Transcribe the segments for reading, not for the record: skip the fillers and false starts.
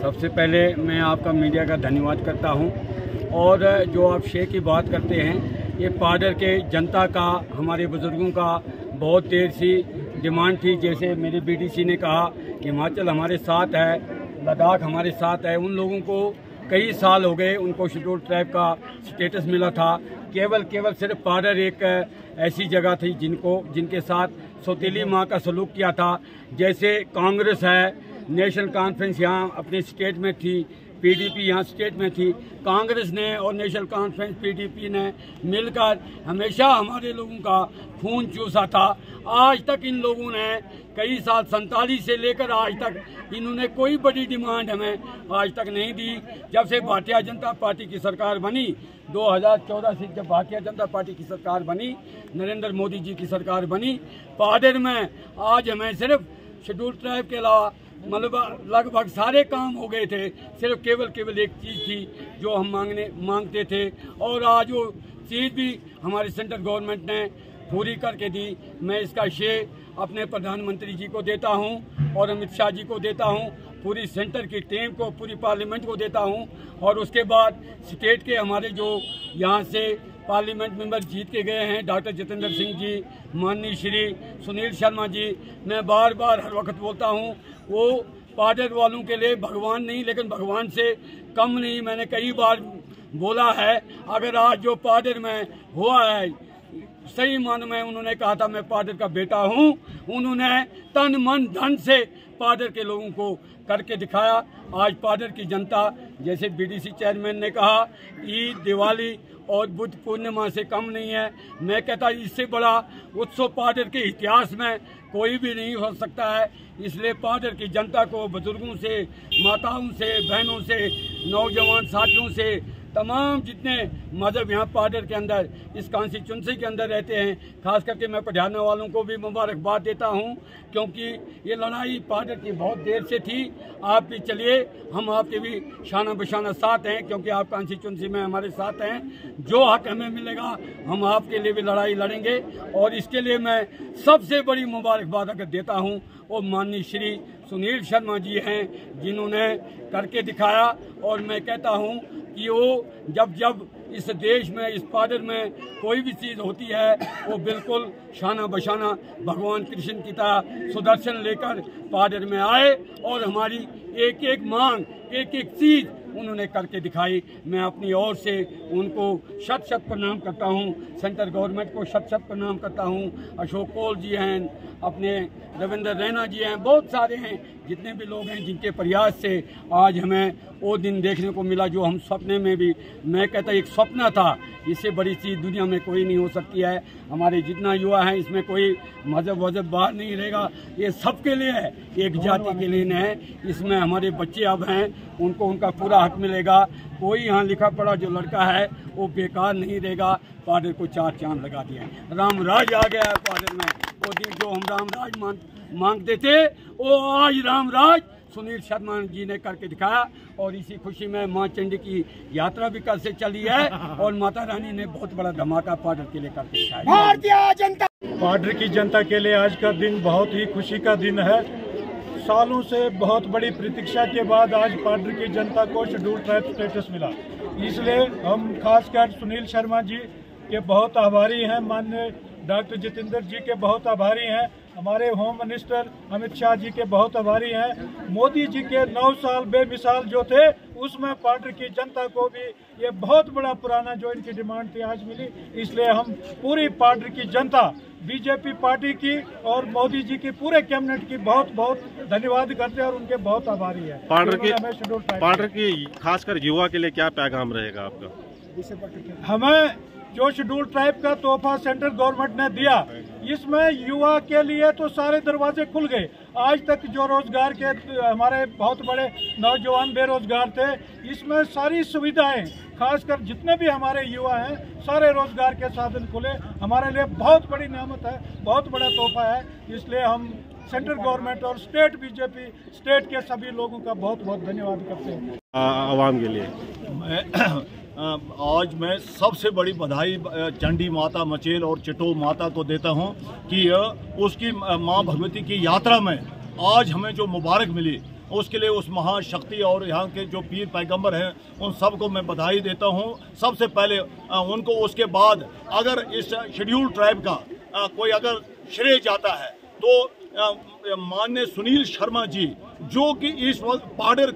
सबसे पहले मैं आपका मीडिया का धन्यवाद करता हूं और जो आप शे की बात करते हैं, ये पाडर के जनता का, हमारे बुजुर्गों का बहुत देर से डिमांड थी। जैसे मेरे बीडीसी ने कहा हिमाचल हमारे साथ है, लद्दाख हमारे साथ है। उन लोगों को कई साल हो गए उनको शेड्यूल ट्राइब का स्टेटस मिला था। केवल सिर्फ पाडर एक ऐसी जगह थी जिनके साथ सौतेली माँ का सलूक किया था। जैसे कांग्रेस है, नेशनल कॉन्फ्रेंस यहाँ अपने स्टेट में थी, पीडीपी यहाँ स्टेट में थी। कांग्रेस ने और नेशनल कॉन्फ्रेंस पीडीपी ने मिलकर हमेशा हमारे लोगों का खून चूसा था। आज तक इन लोगों ने कई साल 47 से लेकर आज तक इन्होंने कोई बड़ी डिमांड हमें आज तक नहीं दी। जब से भारतीय जनता पार्टी की सरकार बनी 2014 से, जब भारतीय जनता पार्टी की सरकार बनी, नरेंद्र मोदी जी की सरकार बनी, पाडर में आज हमें सिर्फ शेड्यूल ट्राइब के अलावा मतलब लगभग सारे काम हो गए थे। सिर्फ केवल एक चीज़ थी जो हम मांगते थे और आज वो चीज़ भी हमारी सेंट्रल गवर्नमेंट ने पूरी करके दी। मैं इसका श्रेय अपने प्रधानमंत्री जी को देता हूं और अमित शाह जी को देता हूं, पूरी सेंटर की टीम को, पूरी पार्लियामेंट को देता हूं। और उसके बाद स्टेट के हमारे जो यहाँ से पार्लियामेंट मेंबर जीत के गए हैं, डॉक्टर जितेंद्र सिंह जी, माननीय श्री सुनील शर्मा जी, मैं बार हर वक्त बोलता हूँ वो पाडर वालों के लिए भगवान नहीं लेकिन भगवान से कम नहीं। मैंने कई बार बोला है, अगर आज जो पाडर में हुआ है, सही मानो में उन्होंने कहा था मैं पाडर का बेटा हूं, उन्होंने तन मन धन से पाडर के लोगों को करके दिखाया। आज पाडर की जनता, जैसे बीडीसी चेयरमैन ने कहा, ईद, दिवाली और बुद्ध पूर्णिमा से कम नहीं है। मैं कहता इससे बड़ा उत्सव पाडर के इतिहास में कोई भी नहीं हो सकता है। इसलिए पाडर की जनता को, बुजुर्गों से, माताओं से, बहनों से, नौजवान साथियों से, तमाम जितने मजहब यहाँ पाडर के अंदर, इस कॉन्स्टिट्यूंसी के अंदर रहते हैं, खास करके मैं पटियाला वालों को भी मुबारकबाद देता हूँ, क्योंकि ये लड़ाई पाडर की बहुत देर से थी। आप भी चलिए, हम आपके भी शाना बशाना साथ हैं, क्योंकि आप कॉन्स्टिट्यूंसी में हमारे साथ हैं। जो हक हमें मिलेगा हम आपके लिए भी लड़ाई लड़ेंगे। और इसके लिए मैं सबसे बड़ी मुबारकबाद अगर देता हूँ वो माननीय श्री सुनील शर्मा जी हैं, जिन्होंने करके दिखाया। और मैं कहता हूँ कि वो जब इस देश में, इस पाडर में कोई भी चीज़ होती है, वो बिल्कुल शाना बशाना भगवान कृष्ण की तरह सुदर्शन लेकर पाडर में आए और हमारी एक मांग, एक चीज़ उन्होंने करके दिखाई। मैं अपनी ओर से उनको शत प्रणाम करता हूँ, सेंट्रल गवर्नमेंट को शत प्रणाम करता हूँ। अशोक कौल जी हैं, अपने रविंद्र रैना जी हैं, बहुत सारे हैं, जितने भी लोग हैं जिनके प्रयास से आज हमें वो दिन देखने को मिला जो हम सपने में भी, मैं कहता एक सपना था। इससे बड़ी चीज़ दुनिया में कोई नहीं हो सकती है। हमारे जितना युवा हैं, इसमें कोई मजहब बाहर नहीं रहेगा, ये सबके लिए है, एक जाति के लिए नहीं है। इसमें हमारे बच्चे अब हैं, उनको उनका पूरा हक मिलेगा। कोई यहाँ लिखा पढ़ा जो लड़का है वो बेकार नहीं रहेगा। पाडर को 4 चांद लगा दिए, राम राज आ गया है पाडर में। वो दिन जो हम राम राज मांगते थे, वो आज राम राज सुनील शर्मा जी ने करके दिखाया। और इसी खुशी में माँ चंडी की यात्रा भी कल से चली है और माता रानी ने बहुत बड़ा धमाका पाडर के लिए करके दिखाया। भारतीय जनता पाडर की जनता के लिए आज का दिन बहुत ही खुशी का दिन है। सालों से बहुत बड़ी प्रतीक्षा के बाद आज पाडर की जनता को शेड्यूल ट्राइब स्टेटस मिला। इसलिए हम खासकर सुनील शर्मा जी के बहुत आभारी हैं, माननीय डॉक्टर जितेंद्र जी के बहुत आभारी हैं, हमारे होम मिनिस्टर अमित शाह जी के बहुत आभारी हैं। मोदी जी के 9 साल बेमिसाल जो थे, उसमें पाडर की जनता को भी ये बहुत बड़ा पुराना जो इनकी डिमांड थी आज मिली। इसलिए हम पूरी पाडर की जनता, बीजेपी पार्टी की और मोदी जी की पूरे कैबिनेट की बहुत धन्यवाद करते हैं और उनके बहुत आभारी है। पाडर की खासकर युवा के लिए क्या पैगाम रहेगा आपका? हमें जो शेड्यूल ट्राइब का तोहफा सेंट्रल गवर्नमेंट ने दिया, इसमें युवा के लिए तो सारे दरवाजे खुल गए। आज तक जो रोजगार के हमारे बहुत बड़े नौजवान बेरोजगार थे, इसमें सारी सुविधाएं, खासकर जितने भी हमारे युवा हैं, सारे रोजगार के साधन खुले। हमारे लिए बहुत बड़ी नेमत है, बहुत बड़ा तोहफा है। इसलिए हम सेंट्रल गवर्नमेंट और स्टेट बीजेपी, स्टेट के सभी लोगों का बहुत बहुत धन्यवाद करते हैं। आवाम के लिए आज मैं सबसे बड़ी बधाई चंडी माता मचेल और चिटो माता को देता हूं कि उसकी मां भगवती की यात्रा में आज हमें जो मुबारक मिली, उसके लिए उस महाशक्ति और यहाँ के जो पीर पैगंबर हैं उन सबको मैं बधाई देता हूँ सबसे पहले उनको। उसके बाद अगर इस शेड्यूल ट्राइब का कोई अगर श्रेय जाता है तो माननीय सुनील शर्मा जी, जो कि इस वक्त पाडर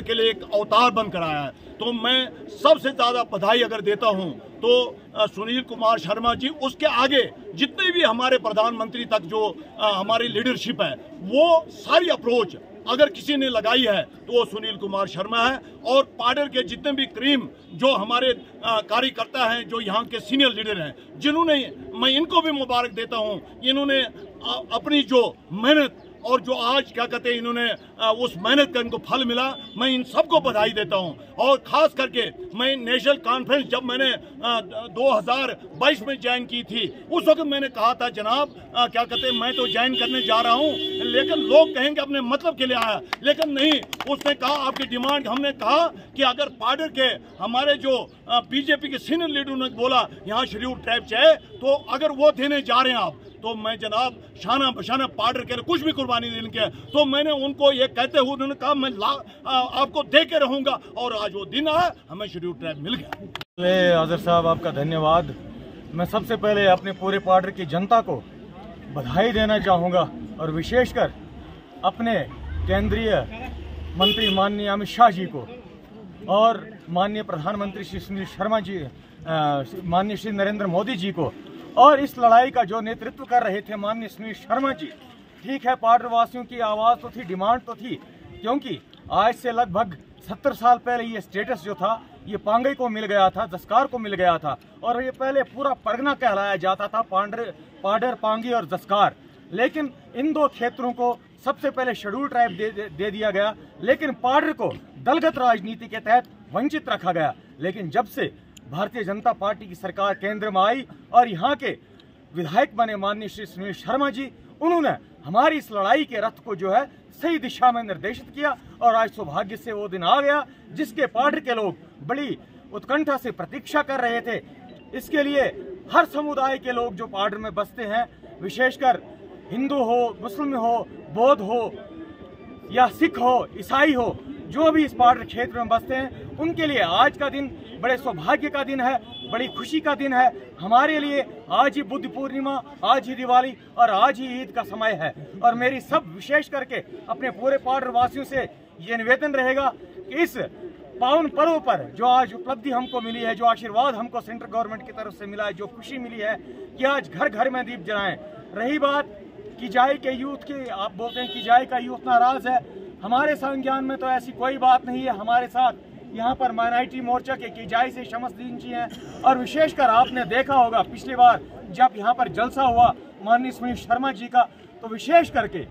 के लिए एक अवतार बनकर आया है, तो मैं सबसे ज़्यादा बधाई अगर देता हूं तो सुनील कुमार शर्मा जी। उसके आगे जितने भी हमारे प्रधानमंत्री तक जो हमारी लीडरशिप है, वो सारी अप्रोच अगर किसी ने लगाई है तो वो सुनील कुमार शर्मा है। और पाडर के जितने भी क्रीम जो हमारे कार्यकर्ता हैं, जो यहाँ के सीनियर लीडर हैं, जिन्होंने, मैं इनको भी मुबारक देता हूँ। इन्होंने अपनी जो मेहनत और जो आज क्या कहते हैं, इन्होंने उस मेहनत का इनको फल मिला, मैं इन सबको बधाई देता हूं। और खास करके मैं नेशनल कॉन्फ्रेंस जब मैंने 2022 में ज्वाइन की थी, उस वक्त मैंने कहा था जनाब क्या कहते हैं, मैं तो ज्वाइन करने जा रहा हूं, लेकिन लोग कहेंगे अपने मतलब के लिए आया, लेकिन नहीं। उसने कहा आपकी डिमांड, हमने कहा कि अगर पाडर के हमारे जो बीजेपी के सीनियर लीडर ने बोला यहाँ शेड्यूल ट्राइब चाहिए, तो अगर वो देने जा रहे हैं आप, तो मैं जनाब शाना बशाना पाडर के लिए कुछ भी कुर्बानी देने के, तो मैंने उनको ये कहते हुए उन्होंने कहा मैं आपको दे के रहूंगा। और आज वो दिन आया, हमें शेड्यूल ट्राइब मिल गया। आज़र साहब, आपका धन्यवाद। मैं सबसे पहले अपने पूरे पाडर की जनता को बधाई देना चाहूँगा, और विशेषकर अपने केंद्रीय मंत्री माननीय अमित शाह जी को और माननीय प्रधानमंत्री श्री सुनील शर्मा जी, माननीय श्री नरेंद्र मोदी जी को, और इस लड़ाई का जो नेतृत्व कर रहे थे माननीय सुनील शर्मा जी। ठीक है, पाडर वासियों की आवाज़ तो थी, डिमांड तो थी, क्योंकि आज से लगभग 70 साल पहले ये स्टेटस जो था ये पांगे को मिल गया था, दस्कार को मिल गया था, और ये पहले पूरा परगना कहलाया जाता था, पाडर, पांगी और दस्कार। लेकिन इन दो क्षेत्रों को सबसे पहले शेड्यूल ट्राइब दे दिया गया, लेकिन पाडर को दलगत राजनीति के तहत वंचित रखा गया। लेकिन जब से भारतीय जनता पार्टी की सरकार केंद्र में आई और यहाँ के विधायक बने माननीय श्री सुनील शर्मा जी, उन्होंने हमारी इस लड़ाई के रथ को जो है सही दिशा में निर्देशित किया, और आज सौभाग्य से वो दिन आ गया जिसके पाडर के लोग बड़ी उत्कंठा से प्रतीक्षा कर रहे थे। इसके लिए हर समुदाय के लोग जो पाडर में बसते हैं, विशेषकर हिंदू हो, मुस्लिम हो, बौद्ध हो या सिख हो, ईसाई हो, जो भी इस पाडर क्षेत्र में बसते हैं, उनके लिए आज का दिन बड़े सौभाग्य का दिन है, बड़ी खुशी का दिन है। हमारे लिए आज ही बुद्ध पूर्णिमा, आज ही दिवाली और आज ही ईद का समय है। और मेरी सब विशेष करके अपने पूरे पाडर वासियों से ये निवेदन रहेगा कि इस पावन पर्व पर जो आज उपलब्धि हमको मिली है, जो आशीर्वाद हमको सेंट्रल गवर्नमेंट की तरफ से मिला है, जो खुशी मिली है कि आज घर घर में दीप जलाएं। रही बात किजाई के यूथ की, आप बोलते हैं किजाई का यूथ नाराज है, हमारे संज्ञान में तो ऐसी कोई बात नहीं है। हमारे साथ यहाँ पर माइनॉरिटी मोर्चा के किजाई से शमसदीन जी हैं, और विशेषकर आपने देखा होगा पिछली बार जब यहाँ पर जलसा हुआ माननीय सुनील शर्मा जी का, तो विशेष करके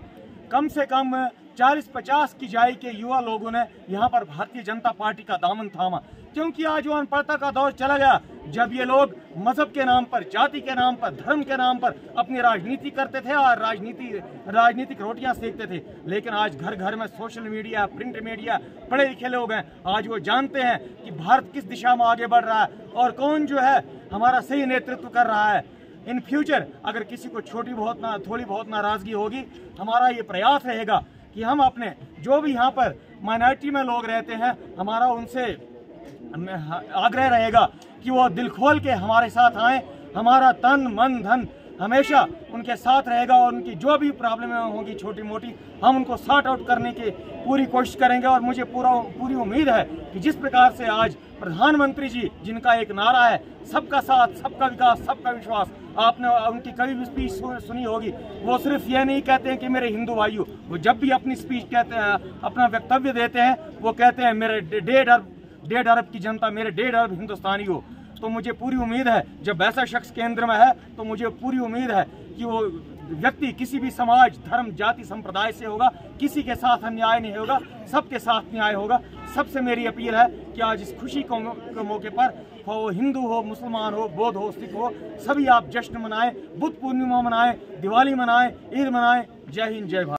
कम से कम 40-50 किजाई के युवा लोगों ने यहाँ पर भारतीय जनता पार्टी का दामन थामा, क्योंकि आज वो अनपढ़ता का दौर चला गया जब ये लोग मजहब के नाम पर, जाति के नाम पर, धर्म के नाम पर अपनी राजनीति करते थे और राजनीतिक रोटियां सेकते थे। लेकिन आज घर घर में सोशल मीडिया, प्रिंट मीडिया, पढ़े लिखे लोग हैं, आज वो जानते हैं कि भारत किस दिशा में आगे बढ़ रहा है और कौन जो है हमारा सही नेतृत्व कर रहा है। इन फ्यूचर अगर किसी को थोड़ी बहुत नाराजगी होगी, हमारा ये प्रयास रहेगा कि हम अपने जो भी यहाँ पर माइनॉरिटी में लोग रहते हैं, हमारा उनसे आग्रह रहेगा कि वो दिल खोल के हमारे साथ आएं। हमारा तन मन धन हमेशा उनके साथ रहेगा, और उनकी जो भी प्रॉब्लमें होंगी छोटी मोटी, हम उनको सॉर्ट आउट करने की पूरी कोशिश करेंगे। और मुझे पूरी उम्मीद है कि जिस प्रकार से आज प्रधानमंत्री जी, जिनका एक नारा है सबका साथ, सबका विकास, सबका विश्वास, आपने उनकी कभी भी स्पीच सुनी होगी, वो सिर्फ ये नहीं कहते हैं कि मेरे हिंदू भाइयों, वो जब भी अपनी स्पीच कहते हैं, अपना वक्तव्य देते हैं, वो कहते हैं मेरे 1.5 अरब की जनता, मेरे 1.5 अरब हिंदुस्तानी हो। तो मुझे पूरी उम्मीद है, जब ऐसा शख्स केंद्र में है तो मुझे पूरी उम्मीद है कि वो व्यक्ति किसी भी समाज, धर्म, जाति, संप्रदाय से होगा, किसी के साथ अन्याय नहीं होगा, सबके साथ न्याय होगा। सबसे मेरी अपील है कि आज इस खुशी के मौके पर वो हिंदू हो, मुसलमान हो, बौद्ध हो, सिख हो, सभी आप जश्न मनाएं, बुद्ध पूर्णिमा मनाएं, दिवाली मनाएं, ईद मनाएं। जय हिंद, जय भारत।